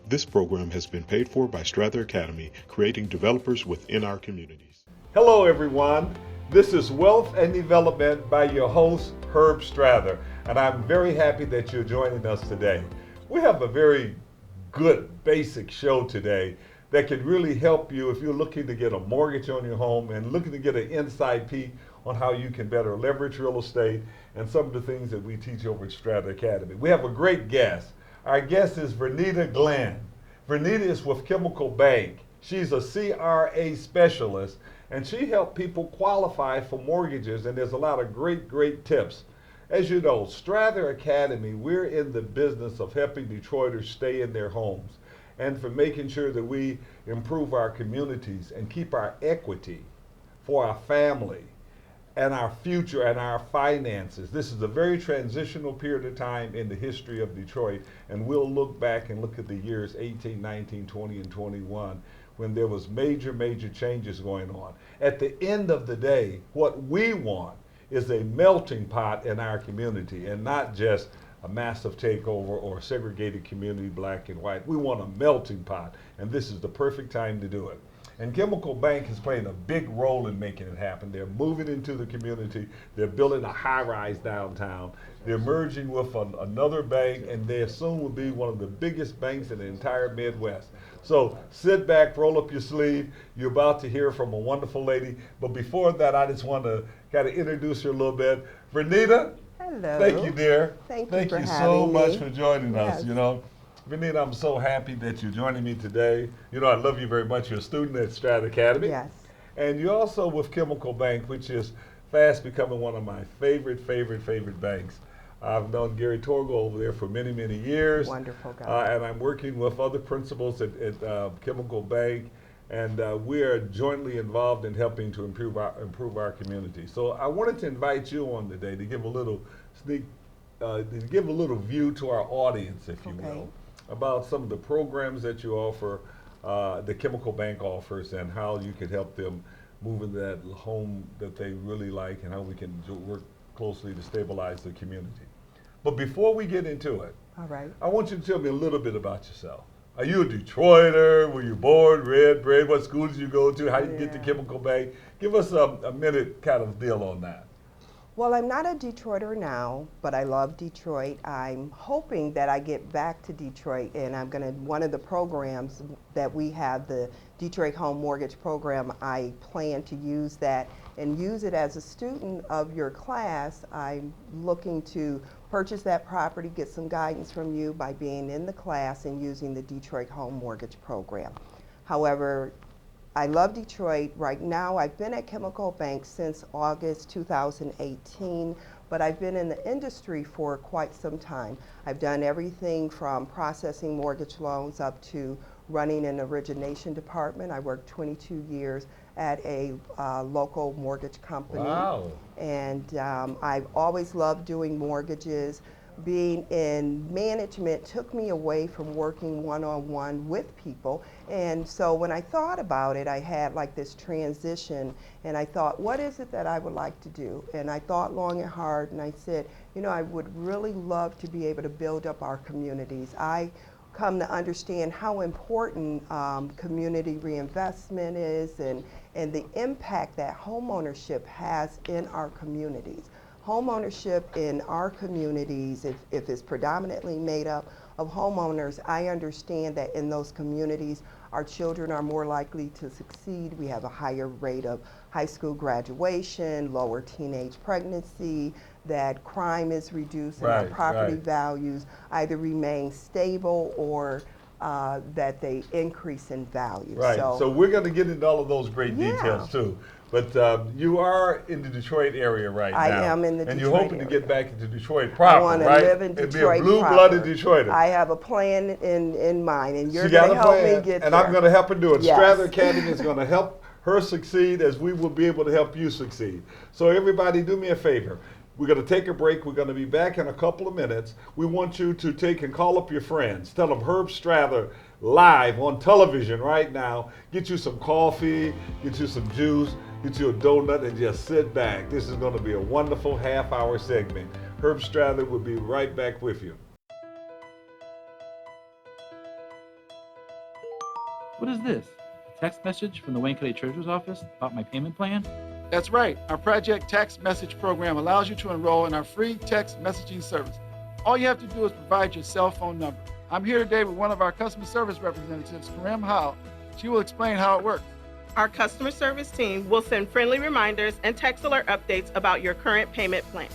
This program has been paid for by Strather Academy, creating developers within our communities. Hello, everyone. This is Wealth and Development by your host, Herb Strather, and I'm very happy that you're joining us today. We have a very good basic show today that could really help you if you're looking to get a mortgage on your home and looking to get an inside peek on how you can better leverage real estate and some of the things that we teach over at Strather Academy. We have a great guest. Our guest is Vernita Glenn. Vernita is with Chemical Bank. She's a CRA specialist, and she helps people qualify for mortgages, and there's a lot of great tips. As you know, Strather Academy, we're in the business of helping Detroiters stay in their homes and for making sure that we improve our communities and keep our equity for our family and our future and our finances. This is a very transitional period of time in the history of Detroit, and we'll look back and look at the years 18, 19, 20, and 21 when there was major changes going on. At the end of the day, what we want is a melting pot in our community and not just a massive takeover or a segregated community, black and white. We want a melting pot, and this is the perfect time to do it. And Chemical Bank is playing a big role in making it happen. They're moving into the community. They're building a high-rise downtown. They're merging with another bank, and they soon will be one of the biggest banks in the entire Midwest. So sit back, roll up your sleeve. You're about to hear from a wonderful lady. But before that, I just want to kind of introduce her a little bit. Vernita. Hello. Thank you, dear. Thank you for so having much me. for joining us. Yes. Vernita, I'm so happy that you're joining me today. I love you very much. You're a student at Strather Academy. Yes. And you're also with Chemical Bank, which is fast becoming one of my favorite banks. I've known Gary Torgo over there for many years. Wonderful guy. And I'm working with other principals at Chemical Bank, and we are jointly involved in helping to improve our community. So I wanted to invite you on today to give a little view to our audience, if you will, about some of the programs that you offer, the Chemical Bank offers, and how you could help them move into that home that they really like, and how we can work closely to stabilize the community. But before we get into it, All right. I want you to tell me a little bit about yourself. Are you a Detroiter? Were you born, bred? What schools did you go to? How did you get to Chemical Bank? Give us a minute kind of deal on that. Well, I'm not a Detroiter now, but I love Detroit. I'm hoping that I get back to Detroit, and one of the programs that we have, the Detroit Home Mortgage Program, I plan to use that and use it as a student of your class. I'm looking to purchase that property, get some guidance from you by being in the class and using the Detroit Home Mortgage Program. However, I love Detroit. Right now, I've been at Chemical Bank since August 2018, but I've been in the industry for quite some time. I've done everything from processing mortgage loans up to running an origination department. I worked 22 years at a local mortgage company. Wow. And I've always loved doing mortgages. Being in management took me away from working one-on-one with people. And so when I thought about it, I had like this transition, and I thought, what is it that I would like to do? And I thought long and hard, and I said, I would really love to be able to build up our communities. I come to understand how important community reinvestment is and the impact that homeownership has in our communities. Homeownership in our communities, if it's predominantly made up of homeowners, I understand that in those communities, our children are more likely to succeed. We have a higher rate of high school graduation, lower teenage pregnancy, that crime is reduced, and our property values either remain stable or that they increase in value. Right, so we're going to get into all of those great details too. But you are in the Detroit area right now. I am in the Detroit area. And you're hoping to get back into Detroit proper, I want to live in Detroit and be a blue-blooded Detroiter. I have a plan in mind, and you're going to help me get there. And I'm going to help her do it. Yes. Strather Academy is going to help her succeed as we will be able to help you succeed. So everybody, do me a favor. We're going to take a break. We're going to be back in a couple of minutes. We want you to take and call up your friends. Tell them Herb Strather live on television right now. Get you some coffee, get you some juice, get you a donut, and just sit back. This is going to be a wonderful half-hour segment. Herb Strather will be right back with you. What is this? A text message from the Wayne County Treasurer's Office about my payment plan? That's right. Our Project Text Message program allows you to enroll in our free text messaging service. All you have to do is provide your cell phone number. I'm here today with one of our customer service representatives, Karim Howe. She will explain how it works. Our customer service team will send friendly reminders and text alert updates about your current payment plan.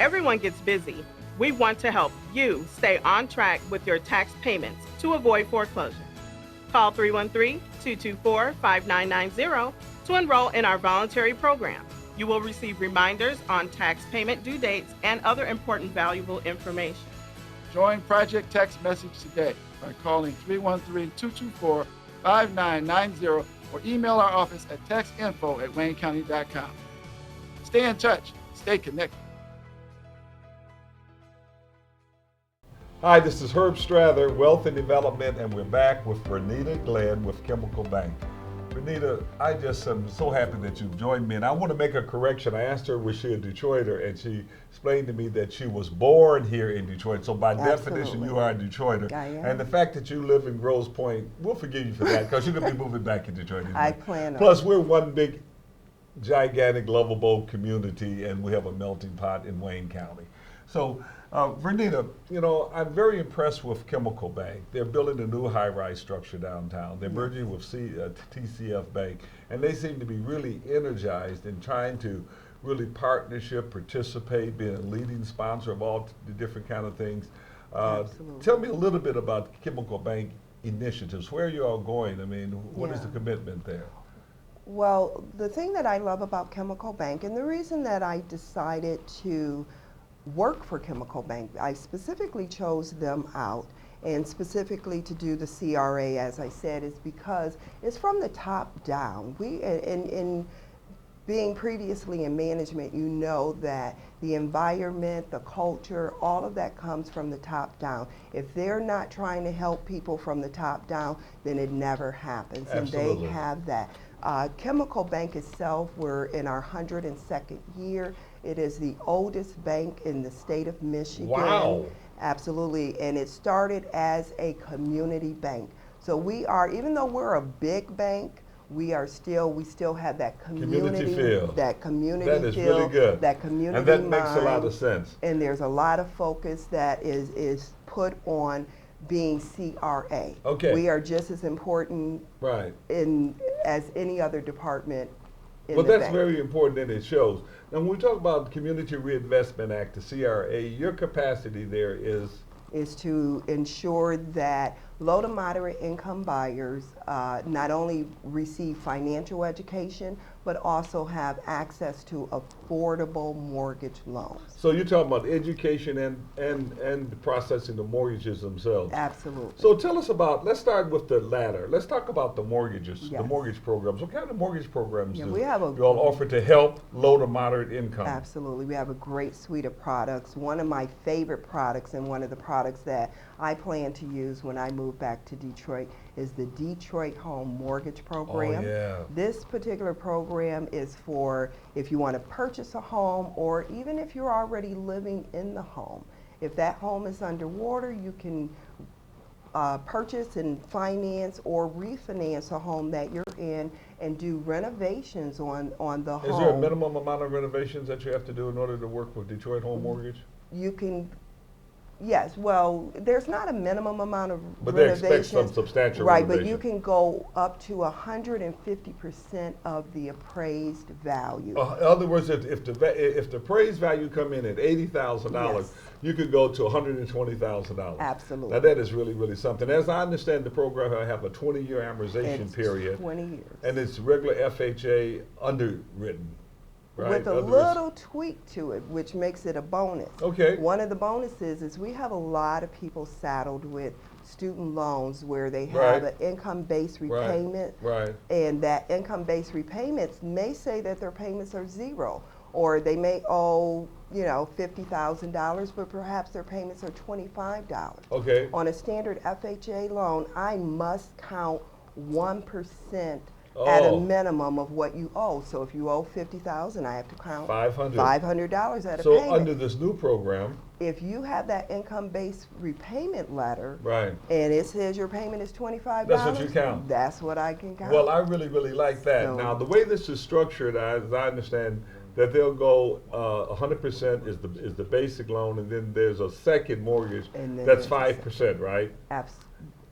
Everyone gets busy. We want to help you stay on track with your tax payments to avoid foreclosure. Call 313-224-5990 to enroll in our voluntary program. You will receive reminders on tax payment due dates and other important valuable information. Join Project Text Message today by calling 313-224-5990 or email our office at textinfo@waynecounty.com. Stay in touch. Stay connected. Hi, this is Herb Strather, Wealth and Development, and we're back with Vernita Glenn with Chemical Bank. Vernita, I just am so happy that you've joined me, and I want to make a correction. I asked her, was she a Detroiter, and she explained to me that she was born here in Detroit, so by definition, you are a Detroiter. I am. And the fact that you live in Grosse Pointe, we'll forgive you for that, because you're going to be moving back to Detroit. I plan on Plus, we're one big, gigantic, lovable community, and we have a melting pot in Wayne County. So, Vernita, you know, I'm very impressed with Chemical Bank. They're building a new high-rise structure downtown. They're merging with TCF Bank, and they seem to be really energized in trying to really partnership, participate, being a leading sponsor of all the different kind of things. Absolutely. Tell me a little bit about Chemical Bank initiatives. Where are you all going? I mean, what is the commitment there? Well, the thing that I love about Chemical Bank, and the reason that I decided to work for Chemical Bank, I specifically chose them out, and specifically to do the CRA, as I said, is because it's from the top down. In being previously in management, you know that the environment, the culture, all of that comes from the top down. If they're not trying to help people from the top down, then it never happens. Absolutely. And they have that. Chemical Bank itself, we're in our 102nd year. It is the oldest bank in the state of Michigan. Wow. Absolutely, and it started as a community bank. So we are, even though we're a big bank, we still have that community feel. That community That is feel, really good. that community And that mind, makes a lot of sense. and there's a lot of focus that is put on being CRA. Okay. We are just as important Right. as any other department in Well, the that's bank. very important, and it shows. Now, when we talk about Community Reinvestment Act, the CRA, your capacity there is to ensure that low to moderate income buyers not only receive financial education, but also have access to affordable mortgage loans. so you're talking about education and the processing the mortgages themselves. Absolutely. So tell us about, let's start with the latter. Let's talk about the mortgages, the Yes. mortgage programs. What kind of mortgage programs Yeah, do we have you all offer to help low to moderate income? Absolutely. We have a great suite of products. One of my favorite products, and one of the products that I plan to use when I move back to Detroit, is the Detroit Home Mortgage Program. Oh, yeah. This particular program is for if you want to purchase a home, or even if you're already living in the home. If that home is underwater, you can purchase and finance or refinance a home that you're in and do renovations on the home. Is there a minimum amount of renovations that you have to do in order to work with Detroit Home Mortgage? You can, yes, well, there's not a minimum amount of But they renovations. expect some substantial Right, but renovation. you can go up to 150% of the appraised value. In other words, if the appraised value come in at $80,000, Yes. you could go to $120,000. Absolutely. Now that is really, really something. As I understand the program, I have a 20-year amortization It's period. 20 years. And it's regular FHA underwritten, right? With a Other words- little tweak to it, which makes it a bonus. Okay. One of the bonuses is we have a lot of people saddled with student loans where they have Right. an income-based repayment. Right. And that income-based repayments may say that their payments are zero, or they may owe, $50,000, but perhaps their payments are $25. Okay. On a standard FHA loan, I must count 1% at Oh. a minimum of what you owe. So if you owe $50,000, I have to count $500. $500 at a So payment. under this new program, if you have that income-based repayment letter, Right. and it says your payment is $25, That's what you count. That's what I can count. Well, I really, really like that. So- Now, the way this is structured, as I understand, that they'll go 100% is the basic loan, and then there's a second mortgage And then that's there's a 5%, right?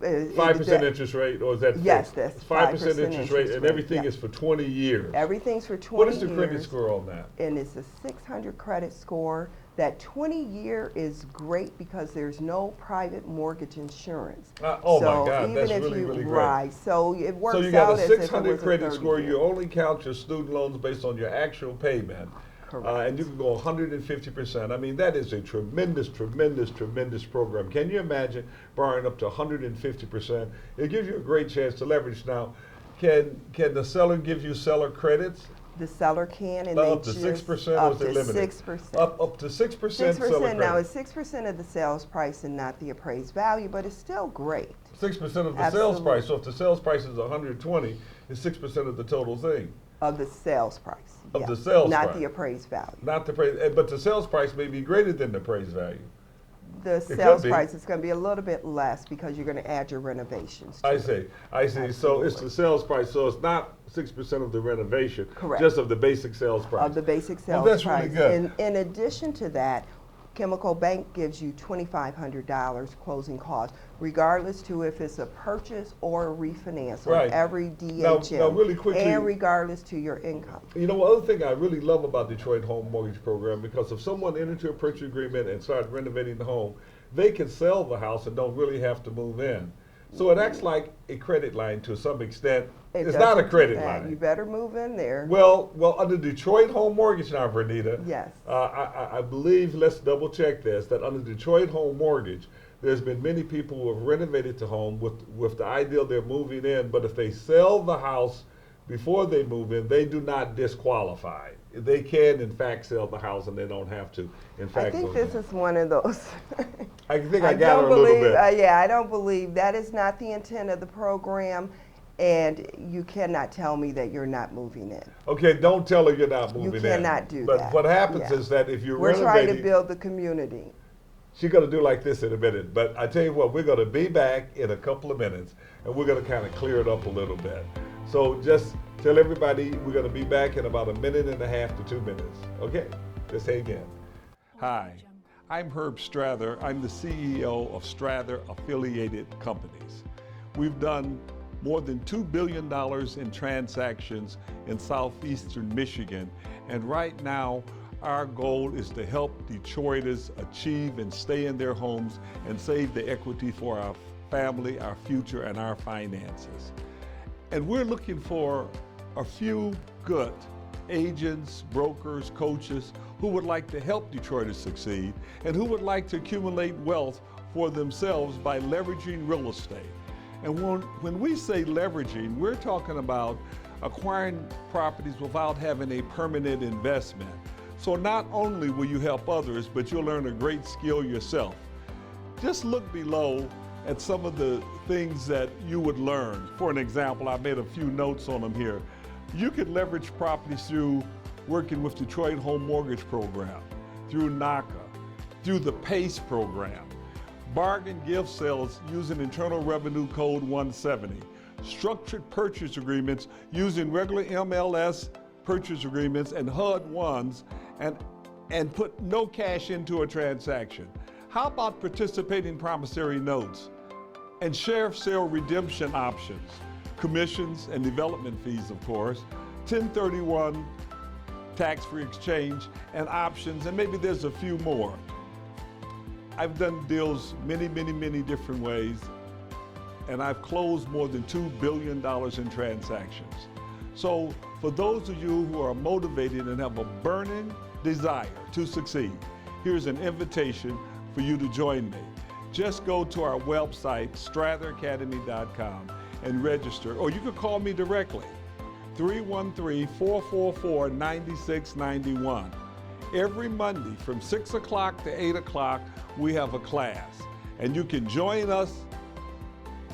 5% It- interest rate, or is that Yes, fixed? that's 5% interest rate, and everything yeah. is for 20 years. Everything's for 20 What years. is the credit score on that? And it's a 600 credit score. That 20-year is great because there's no private mortgage insurance. Oh my So God, even that's if really, you, really great. Right, so it works So you got out a as if it 600 was a credit 30 score. year. You only count your student loans based on your actual payment. Correct. And you can go 150%. I mean, that is a tremendous, tremendous, tremendous program. Can you imagine borrowing up to 150%? It gives you a great chance to leverage. Now, can the seller give you seller credits? The seller can, and Up they to just 6%, or up is it to limited? 6%. Up to 6% seller 6%. Now credit. it's 6% of the sales price and not the appraised value, but it's still great. 6% of the sales Absolutely. price. So if the sales price is 120, it's 6% of the total thing. Of the sales price. Of yeah. the sales not price. the appraised value. Not the price, but the sales price may be greater than the appraised value. The could sales be. price is going to be a little bit less because you're going to add your renovations to I it. see, I see. So it's the sales price, so it's not 6% of the renovation. Correct. Just of the basic sales price. Of the basic sales Well, that's price. really good. In addition to that, Chemical Bank gives you $2,500 closing costs, regardless to if it's a purchase or a refinance on Right. every DHM, Now really quickly- and regardless to your income. You know, one other thing I really love about Detroit Home Mortgage Program, because if someone entered into a purchase agreement and started renovating the home, they can sell the house and don't really have to move in. So it acts like a credit line to some extent. It It's not a doesn't do credit that. line. You better move in there. Well, under Detroit Home Mortgage now, Vernita. Yes. I believe, let's double check this, that under Detroit Home Mortgage, there's been many people who have renovated the home with the ideal they're moving in, but if they sell the house before they move in, they do not disqualify. They can, in fact, sell the house and they don't have to, in fact, I think move this in. is one of those. I think I got don't it a little believe, bit. yeah, I don't believe that is not the intent of the program, and you cannot tell me that you're not moving in. Okay, don't tell her you're not moving in. cannot do but that. But what happens Yeah. is that if you're We're renovating, trying to build the community. she's going to do like this in a minute. But I tell you what, we're going to be back in a couple of minutes, and we're going to kind of clear it up a little bit. So just tell everybody we're going to be back in about 1.5 minutes to 2 minutes. Okay, just hang in. Hi, I'm Herb Strather. I'm the CEO of Strather Affiliated Companies. We've done more than $2 billion in transactions in southeastern Michigan, and right now our goal is to help Detroiters achieve and stay in their homes and save the equity for our family, our future, and our finances. And we're looking for a few good agents, brokers, coaches who would like to help Detroiters succeed and who would like to accumulate wealth for themselves by leveraging real estate. And when we say leveraging, we're talking about acquiring properties without having a permanent investment. So not only will you help others, but you'll learn a great skill yourself. Just look below at some of the things that you would learn. For an example, I made a few notes on them here. You could leverage properties through working with Detroit Home Mortgage Program, through NACA, through the PACE program, bargain gift sales using Internal Revenue Code 170, structured purchase agreements using regular MLS purchase agreements and HUD ones, and put no cash into a transaction. How about participating promissory notes and sheriff sale redemption options, commissions and development fees, of course, 1031 tax-free exchange and options, and maybe there's a few more. I've done deals many different ways, and I've closed more than $2 billion in transactions. So for those of you who are motivated and have a burning desire to succeed, here's an invitation for you to join me. Just go to our website, stratheracademy.com, and register, or you could call me directly, 313-444-9691. Every Monday from 6 o'clock to 8 o'clock, we have a class, and you can join us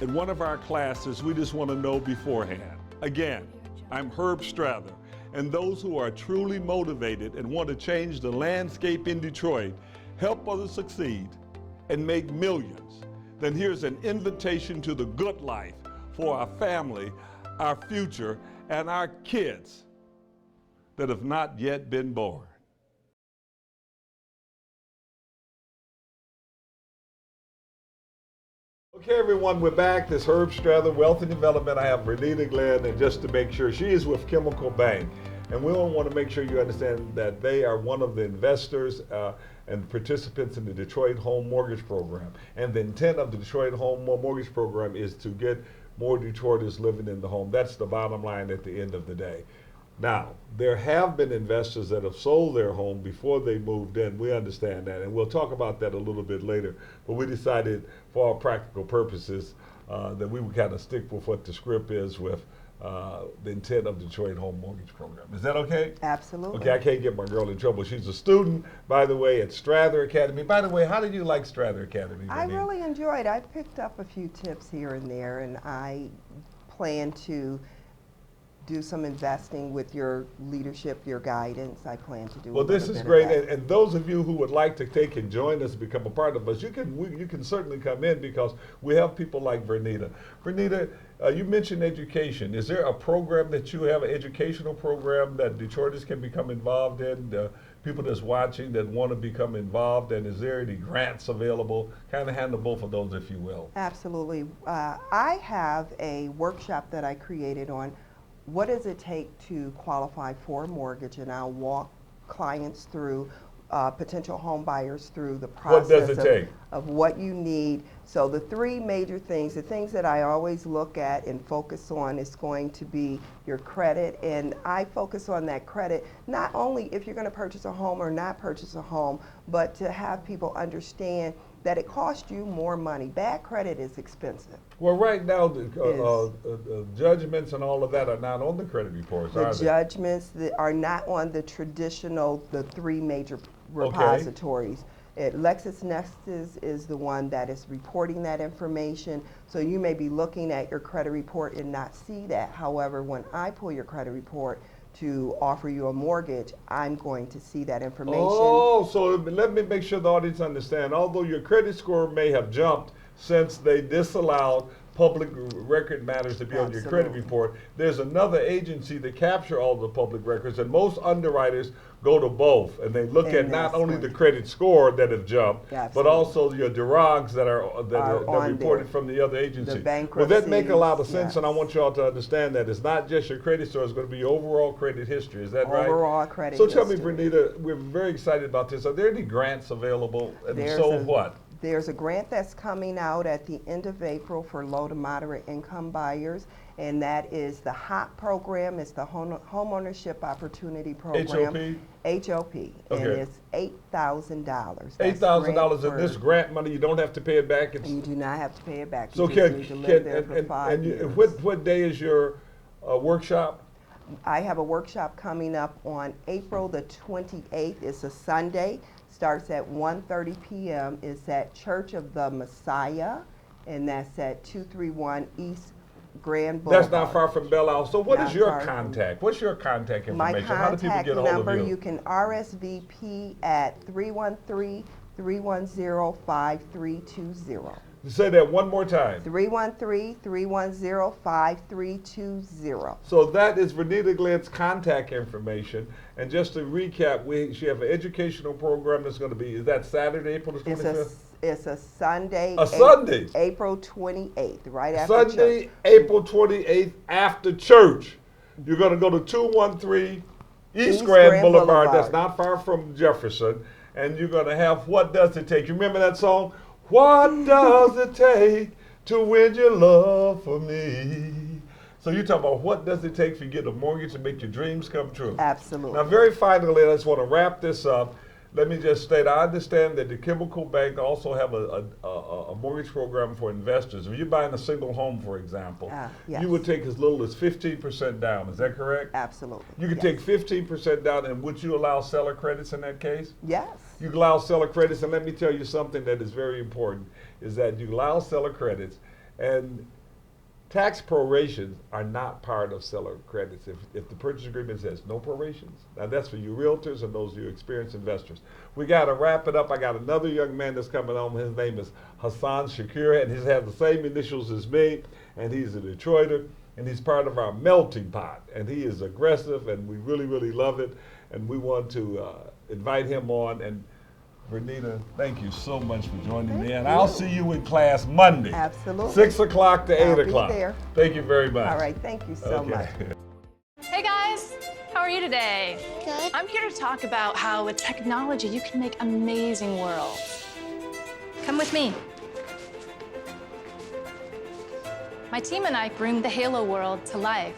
in one of our classes. We just want to know beforehand. Again, I'm Herb Strather, and those who are truly motivated and want to change the landscape in Detroit help others succeed, and make millions, then here's an invitation to the good life for our family, our future, and our kids that have not yet been born. Okay, everyone, we're back. This Herb Strather, Wealth and Development. I have Vernita Glenn, and just to make sure, she is with Chemical Bank. And we want to make sure you understand that they are one of the investors and participants in the Detroit Home Mortgage Program. And the intent of the Detroit Home Mortgage Program is to get more Detroiters living in the home. That's the bottom line at the end of the day. Now, there have been investors that have sold their home before they moved in. We understand that, and we'll talk about that a little bit later. But we decided, for all practical purposes, that we would kind of stick with what the script is with the intent of the Detroit Home Mortgage Program. Is that okay? Absolutely. Okay, I can't get my girl in trouble. She's a student, by the way, at Strather Academy. By the way, how did you like Strather Academy? I really enjoyed. I picked up a few tips here and there, and I plan to do some investing with your leadership, your guidance. I plan to do. Well, this is great, and those of you who would like to take and join us, become a part of us, you can certainly come in, because we have people like Vernita. Vernita, you mentioned education. Is there a program that you have, an educational program that Detroiters can become involved in? People that's watching that want to become involved, and is there any grants available? Kind of handle both of those, if you will. Absolutely. I have a workshop that I created on what does it take to qualify for a mortgage, and I'll walk clients through, potential home buyers through the process. What does it take? Of what you need. So the three major things, the things that I always look at and focus on, is going to be your credit, and I focus on that credit not only if you're going to purchase a home or not purchase a home, but to have people understand that it costs you more money. Bad credit is expensive. Well, right now, the judgments and all of that are not on the credit reports, are The they? judgments that are not on the traditional, the three major repositories. LexisNexis is the one that is reporting that information, so you may be looking at your credit report and not see that. However, when I pull your credit report to offer you a mortgage, I'm going to see that information. Oh, so let me make sure the audience understand. Although your credit score may have jumped since they disallowed public record matters to be on your credit report, there's another agency that capture all the public records, and most underwriters go to both, and they look at not only the credit score that have jumped, but also your derogs that are reported from the other agency. Well, that make a lot of sense, and I want you all to understand that it's not just your credit score; it's going to be your overall credit history. Is that right? Overall credit history. So tell me, Vernita, we're very excited about this. Are there any grants available? And what? There's a grant that's coming out at the end of April for low to moderate income buyers, and that is the HOP program. It's the Homeownership Opportunity Program. HOP. Okay. And it's $8,000. $8,000 in this grant money. You don't have to pay it back. You do not have to pay it back. So you just need to live there for 5 years. What day is your workshop? I have a workshop coming up on April the 28th. It's a Sunday. Starts at 1:30 p.m. It's at Church of the Messiah, and that's at 231 East Grand Boulevard. That's not far from Belle Isle. So what is your contact? What's your contact information? My How do people get a hold number, of you? you can RSVP at 313-310-5320. Say that one more time. 313-310-5320. So that is Vernita Glenn's contact information. And just to recap, she have an educational program that's going to be, is that Saturday, April the 25th? It's a Sunday. A Sunday? April 28th, right after church. Sunday, April 28th, after church. You're going to go to 213 East Grand Boulevard. That's not far from Jefferson. And you're going to have What Does It Take? You remember that song? What does it take to win your love for me? So you talk about what does it take for you to get a mortgage to make your dreams come true? Absolutely. Now, very finally, I just want to wrap this up. Let me just state, I understand that the Chemical Bank also have a mortgage program for investors. If you're buying a single home, for example, yes. you would take as little as 15% down. Is that correct? Absolutely. You could take 15% down, and would you allow seller credits in that case? Yes. You allow seller credits, and let me tell you something that is very important, is that you allow seller credits, and tax prorations are not part of seller credits. If the purchase agreement says no prorations, now that's for you realtors and those of you experienced investors. We got to wrap it up. I got another young man that's coming on. His name is Hassan Shakir, and he has the same initials as me, and he's a Detroiter, and he's part of our melting pot. And he is aggressive, and we really, really love it, and we want to invite him on. And Vernita, thank you so much for joining me, and I'll see you in class Monday. Absolutely. 6 o'clock to 8 I'll o'clock. be there. Thank you very much. All right, thank you so much. Hey guys, how are you today? Good. I'm here to talk about how with technology you can make amazing worlds. Come with me. My team and I groomed the Halo world to life.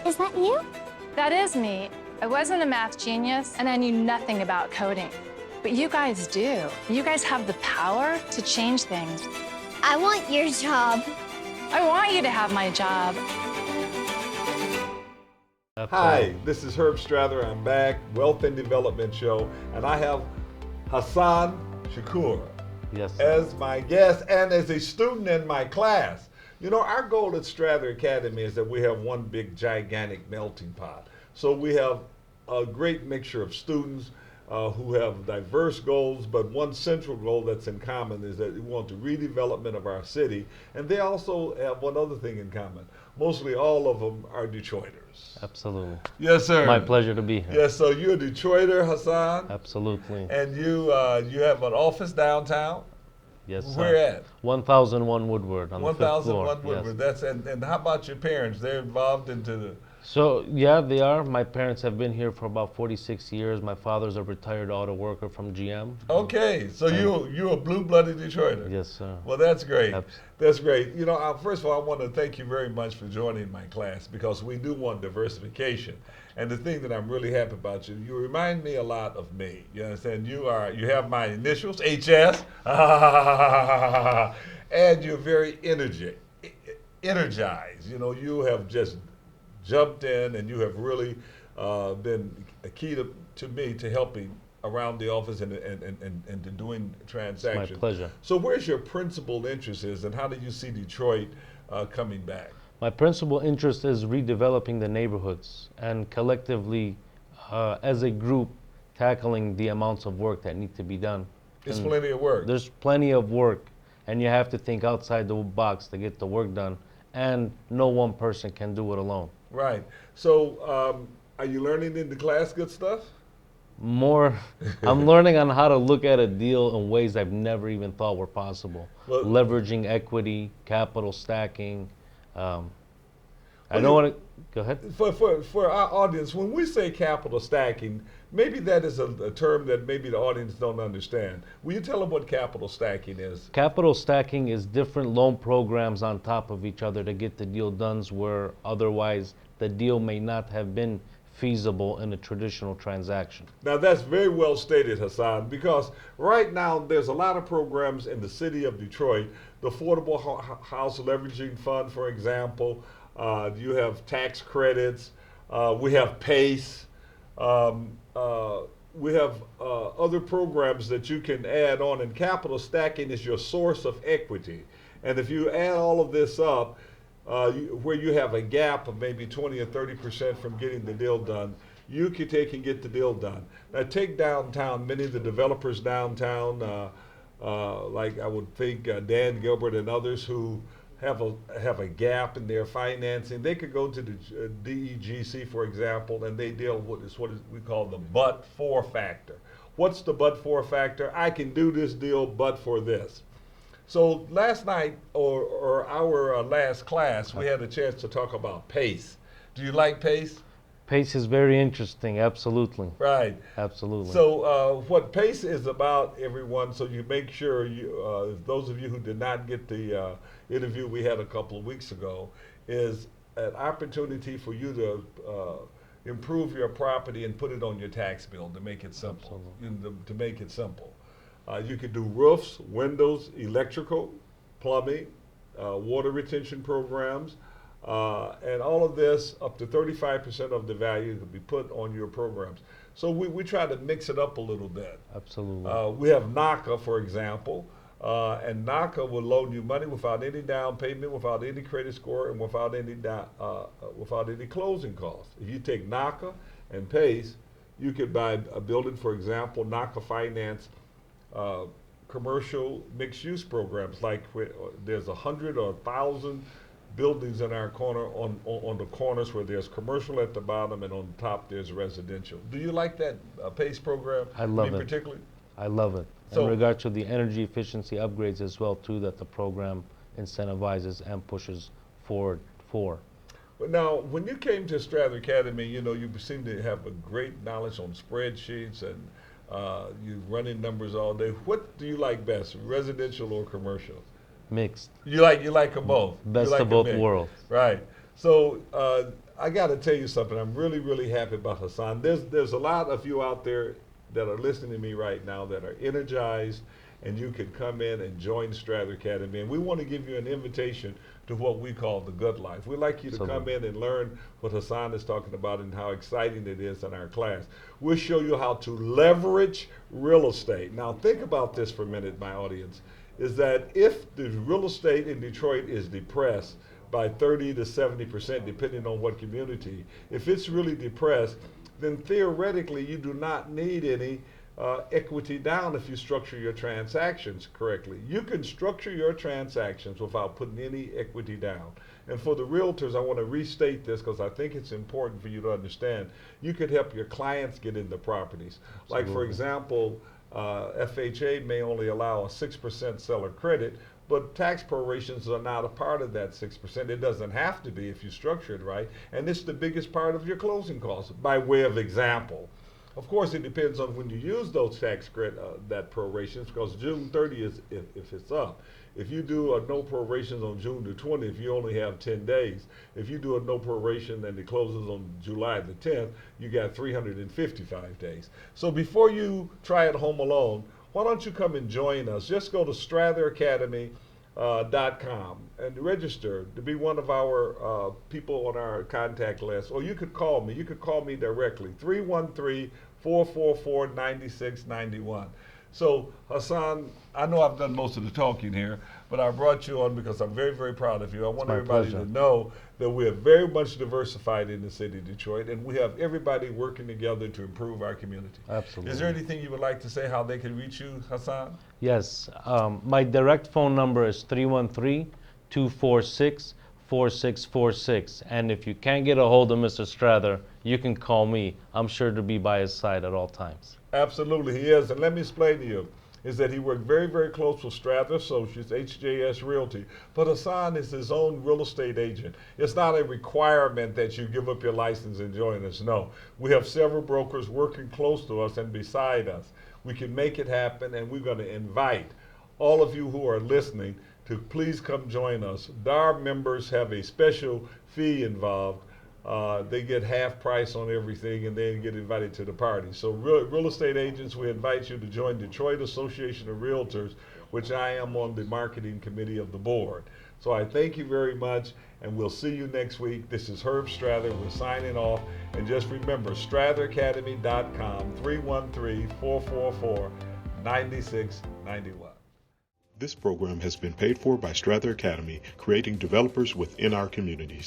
Is that you? That is me. I wasn't a math genius and I knew nothing about coding. But you guys do. You guys have the power to change things. I want your job. I want you to have my job. Hi, this is Herb Strather. I'm back, Wealth and Development Show, and I have Hassan Shakur as my guest and as a student in my class. You know, our goal at Strather Academy is that we have one big, gigantic melting pot. So we have a great mixture of students who have diverse goals, but one central goal that's in common is that we want the redevelopment of our city, and they also have one other thing in common. Mostly all of them are Detroiters. Absolutely. Yes, sir. My pleasure to be here. Yes, so you're a Detroiter, Hassan, Absolutely. and you have an office downtown. Yes, sir. Where at? 1001 Woodward on the 5th floor. 1001 Woodward. Yes. That's and how about your parents? They're involved into the. So, yeah, they are. My parents have been here for about 46 years. My father's a retired auto worker from GM. Okay, so you're a blue-blooded Detroiter. Yes, sir. Well, that's great. Abs- That's great. You know, first of all, I want to thank you very much for joining my class because we do want diversification. And the thing that I'm really happy about you, you remind me a lot of me. You understand? You have my initials, HS, and you're very energized. You know, you have just jumped in and you have really been a key to me to helping around the office and to doing transactions. My pleasure. So where's your principal interest is and how do you see Detroit coming back? My principal interest is redeveloping the neighborhoods and collectively, as a group, tackling the amounts of work that need to be done. It's And plenty of work. There's plenty of work, and you have to think outside the box to get the work done, and no one person can do it alone. Right. So are you learning in the class good stuff? More, I'm learning on how to look at a deal in ways I've never even thought were possible. Well- Leveraging equity, capital stacking. I Well, don't want to, go ahead. For our audience, when we say capital stacking, maybe that is a term that maybe the audience don't understand. Will you tell them what capital stacking is? Capital stacking is different loan programs on top of each other to get the deal done where otherwise the deal may not have been feasible in a traditional transaction. Now that's very well stated, Hassan, because right now there's a lot of programs in the city of Detroit. The Affordable House Leveraging Fund, for example, you have tax credits, we have PACE, we have other programs that you can add on, and capital stacking is your source of equity. And if you add all of this up, where you have a gap of maybe 20 or 30% from getting the deal done, you can take and get the deal done. Now take downtown, many of the developers downtown, like I would think Dan Gilbert and others who have a gap in their financing, they could go to the DEGC, for example, and they deal with what we call the but-for factor. What's the but-for factor? I can do this deal but for this. So last night, or our last class, we had a chance to talk about PACE. Do you like PACE? PACE is very interesting, absolutely. Right. Absolutely. So what PACE is about, everyone, so you make sure, those of you who did not get the interview we had a couple of weeks ago, is an opportunity for you to improve your property and put it on your tax bill to make it simple. To make it simple. You could do roofs, windows, electrical, plumbing, water retention programs, and all of this, up to 35% of the value could be put on your programs. So we try to mix it up a little bit. Absolutely. We have NACA, for example, And NACA will loan you money without any down payment, without any credit score, and without any closing costs. If you take NACA and PACE, you could buy a building, for example, NACA Finance commercial mixed-use programs. Like there's 100 or 1,000 buildings in our corner on the corners where there's commercial at the bottom and on the top there's residential. Do you like that PACE program? I love it. Particularly? I love it. So, in regard to the energy efficiency upgrades as well too, that the program incentivizes and pushes forward for. But now, when you came to Strather Academy, you know, you seem to have a great knowledge on spreadsheets and you're running numbers all day. What do you like best, residential or commercial? Mixed. You like them both. Best like of both worlds. Right. So I got to tell you something. I'm really, really happy about Hassan. There's a lot of you out there that are listening to me right now that are energized, and you can come in and join Strather Academy. And we want to give you an invitation to what we call the good life. We'd like you to come in and learn what Hassan is talking about and how exciting it is in our class. We'll show you how to leverage real estate. Now think about this for a minute, my audience, is that if the real estate in Detroit is depressed by 30 to 70%, depending on what community, if it's really depressed, then theoretically you do not need any equity down if you structure your transactions correctly. You can structure your transactions without putting any equity down. And for the realtors, I want to restate this because I think it's important for you to understand. You could help your clients get into properties. Like, for example, FHA may only allow a 6% seller credit, but tax prorations are not a part of that 6%. It doesn't have to be if you structure it right. And it's the biggest part of your closing costs, by way of example. Of course, it depends on when you use those tax credit, that prorations, because June 30 is if it's up. If you do a no prorations on June the 20th, you only have 10 days. If you do a no proration and it closes on July the 10th, you got 355 days. So before you try it home alone, why don't you come and join us? Just go to StratherAcademy.com and register to be one of our people on our contact list. Or you could call me. You could call me directly, 313-444-9691. So Hassan, I know I've done most of the talking here, but I brought you on because I'm very, very proud of you. I want everybody to know that we are very much diversified in the city of Detroit, and we have everybody working together to improve our community. Absolutely. Is there anything you would like to say, how they can reach you, Hassan? Yes. My direct phone number is 313-246-4646. And if you can't get a hold of Mr. Strather, you can call me. I'm sure to be by his side at all times. Absolutely, he is. And let me explain to you, is that he worked very, very close with Strather Associates, HJS Realty. But Hassan is his own real estate agent. It's not a requirement that you give up your license and join us. No, we have several brokers working close to us and beside us. We can make it happen, and we're going to invite all of you who are listening to please come join us. Our members have a special fee involved. They get half price on everything, and they get invited to the party. So real estate agents, we invite you to join Detroit Association of Realtors, which I am on the marketing committee of the board. So I thank you very much, and we'll see you next week. This is Herb Strather. We're signing off. And just remember, StratherAcademy.com, 313-444-9691. This program has been paid for by Strather Academy, creating developers within our communities.